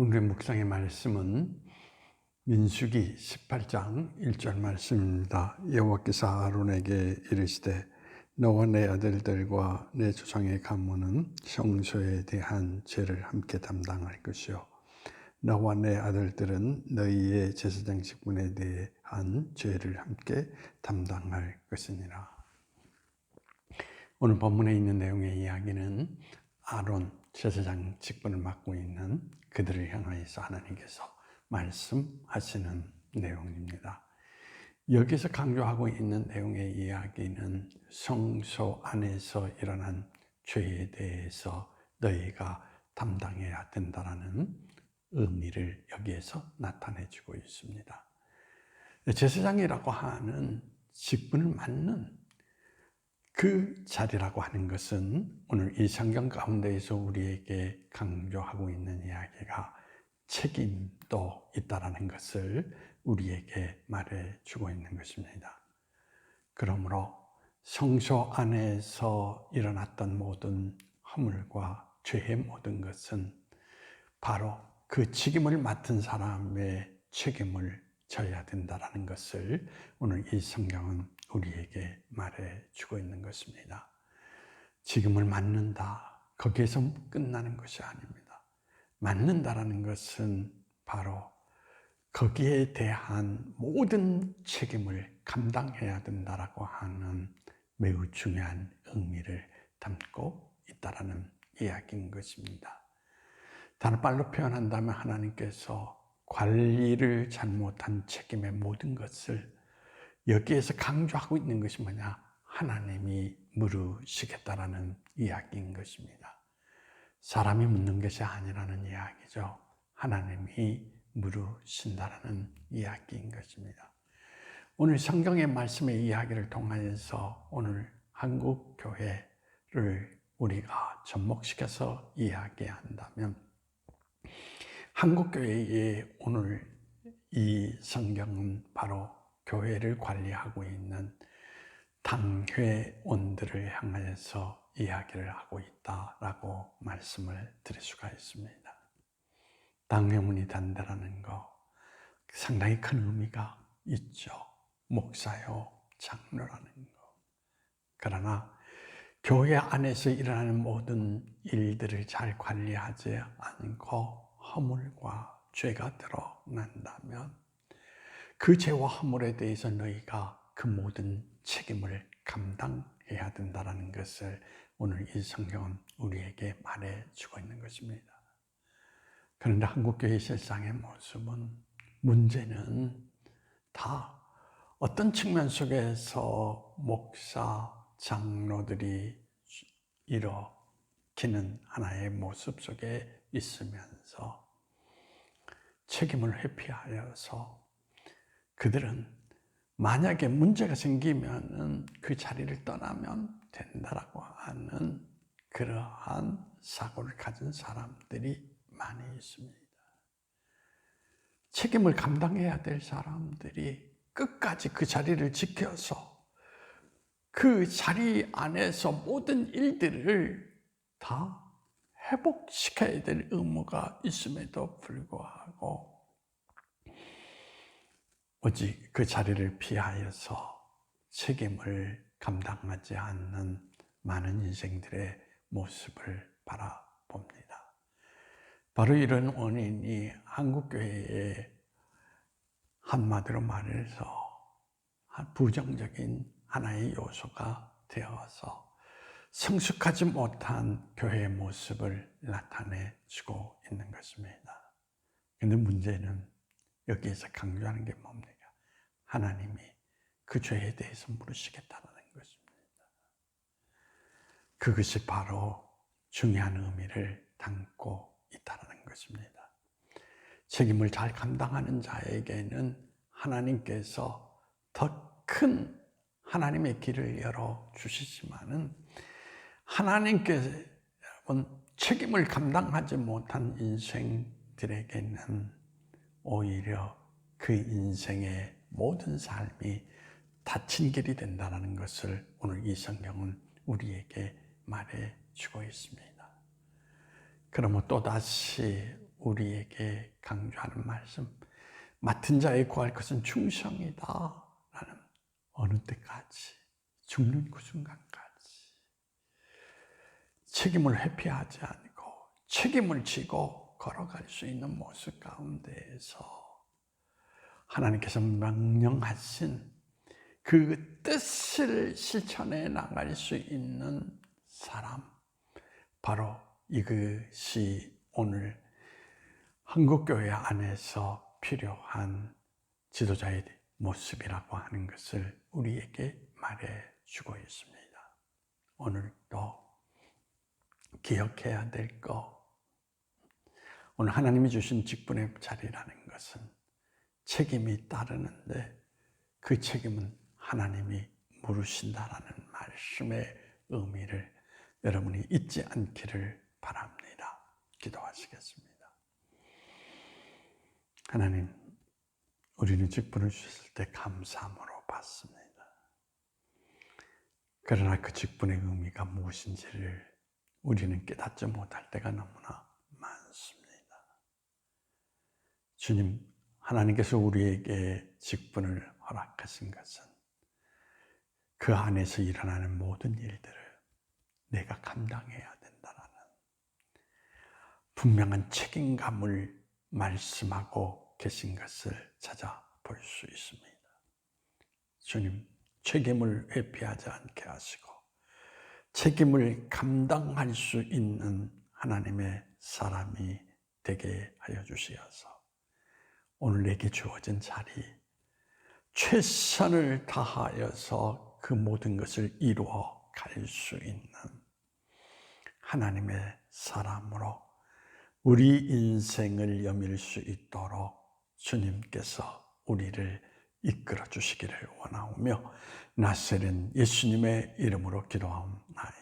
오늘의 묵상의 말씀은 민수기 18장 1절 말씀입니다. 여호와께서 아론에게 이르시되 너와 내 아들들과 내 조상의 가문은 성소에 대한 죄를 함께 담당할 것이요 너와 내 아들들은 너희의 제사장 직분에 대한 죄를 함께 담당할 것이니라. 오늘 본문에 있는 내용의 이야기는 아론 제사장 직분을 맡고 있는 그들을 향하여서 하나님께서 말씀하시는 내용입니다. 여기서 강조하고 있는 내용의 이야기는 성소 안에서 일어난 죄에 대해서 너희가 담당해야 된다는 의미를 여기에서 나타내주고 있습니다. 제사장이라고 하는 직분을 맡는 그 자리라고 하는 것은 오늘 이 성경 가운데에서 우리에게 강조하고 있는 이야기가 책임도 있다는 것을 우리에게 말해주고 있는 것입니다. 그러므로 성소 안에서 일어났던 모든 허물과 죄의 모든 것은 바로 그 책임을 맡은 사람의 책임을 져야 된다는 것을 오늘 이 성경은 우리에게 말해주고 있는 것입니다. 책임을 맡는다, 거기에서 끝나는 것이 아닙니다. 맡는다라는 것은 바로 거기에 대한 모든 책임을 감당해야 된다라고 하는 매우 중요한 의미를 담고 있다라는 이야기인 것입니다. 다른 말로 표현한다면 하나님께서 관리를 잘못한 책임의 모든 것을 여기에서 강조하고 있는 것이 뭐냐? 하나님이 물으시겠다라는 이야기인 것입니다. 사람이 묻는 것이 아니라는 이야기죠. 하나님이 물으신다라는 이야기인 것입니다. 오늘 성경의 말씀의 이야기를 통하여서 오늘 한국 교회를 우리가 접목시켜서 이야기한다면 한국 교회의 오늘 이 성경은 바로 교회를 관리하고 있는 당회원들을 향하여서 이야기를 하고 있다라고 말씀을 드릴 수가 있습니다. 당회원이 된다라는 거 상당히 큰 의미가 있죠. 목사요, 장로라는 거. 그러나 교회 안에서 일어나는 모든 일들을 잘 관리하지 않고 허물과 죄가 드러난다면 그 죄와 허물에 대해서 너희가 그 모든 책임을 감당해야 된다는 것을 오늘 이 성경은 우리에게 말해주고 있는 것입니다. 그런데 한국교회 실상의 모습은 문제는 다 어떤 측면 속에서 목사, 장로들이 일으키는 하나의 모습 속에 있으면서 책임을 회피하여서 그들은 만약에 문제가 생기면 그 자리를 떠나면 된다라고 하는 그러한 사고를 가진 사람들이 많이 있습니다. 책임을 감당해야 될 사람들이 끝까지 그 자리를 지켜서 그 자리 안에서 모든 일들을 다 회복시켜야 될 의무가 있음에도 불구하고 오직 그 자리를 피하여서 책임을 감당하지 않는 많은 인생들의 모습을 바라봅니다. 바로 이런 원인이 한국교회의 한마디로 말해서 부정적인 하나의 요소가 되어서 성숙하지 못한 교회의 모습을 나타내주고 있는 것입니다. 그런데 문제는 여기에서 강조하는 게 뭡니까? 하나님이 그 죄에 대해서 물으시겠다는 것입니다. 그것이 바로 중요한 의미를 담고 있다는 것입니다. 책임을 잘 감당하는 자에게는 하나님께서 더 큰 하나님의 길을 열어주시지만은 하나님께서 책임을 감당하지 못한 인생들에게는 오히려 그 인생의 모든 삶이 닫힌 길이 된다는 것을 오늘 이 성경은 우리에게 말해주고 있습니다. 그러면 또다시 우리에게 강조하는 말씀, 맡은 자에 구할 것은 충성이다 라는, 어느 때까지, 죽는 그 순간까지 책임을 회피하지 않고 책임을 지고 걸어갈 수 있는 모습 가운데에서 하나님께서 명령하신 그 뜻을 실천해 나갈 수 있는 사람, 바로 이것이 오늘 한국교회 안에서 필요한 지도자의 모습이라고 하는 것을 우리에게 말해주고 있습니다. 오늘도 기억해야 될 것, 오늘 하나님이 주신 직분의 자리라는 것은 책임이 따르는데 그 책임은 하나님이 물으신다라는 말씀의 의미를 여러분이 잊지 않기를 바랍니다. 기도하시겠습니다. 하나님, 우리는 직분을 주셨을 때 감사함으로 받습니다. 그러나 그 직분의 의미가 무엇인지를 우리는 깨닫지 못할 때가 너무나 많습니다. 주님, 하나님께서 우리에게 직분을 허락하신 것은 그 안에서 일어나는 모든 일들을 내가 감당해야 된다는 분명한 책임감을 말씀하고 계신 것을 찾아볼 수 있습니다. 주님, 책임을 회피하지 않게 하시고 책임을 감당할 수 있는 하나님의 사람이 되게 하여 주시어서 오늘 내게 주어진 자리, 최선을 다하여서 그 모든 것을 이루어 갈 수 있는 하나님의 사람으로 우리 인생을 여밀 수 있도록 주님께서 우리를 이끌어 주시기를 원하오며 나사렛 예수님의 이름으로 기도하옵나이다.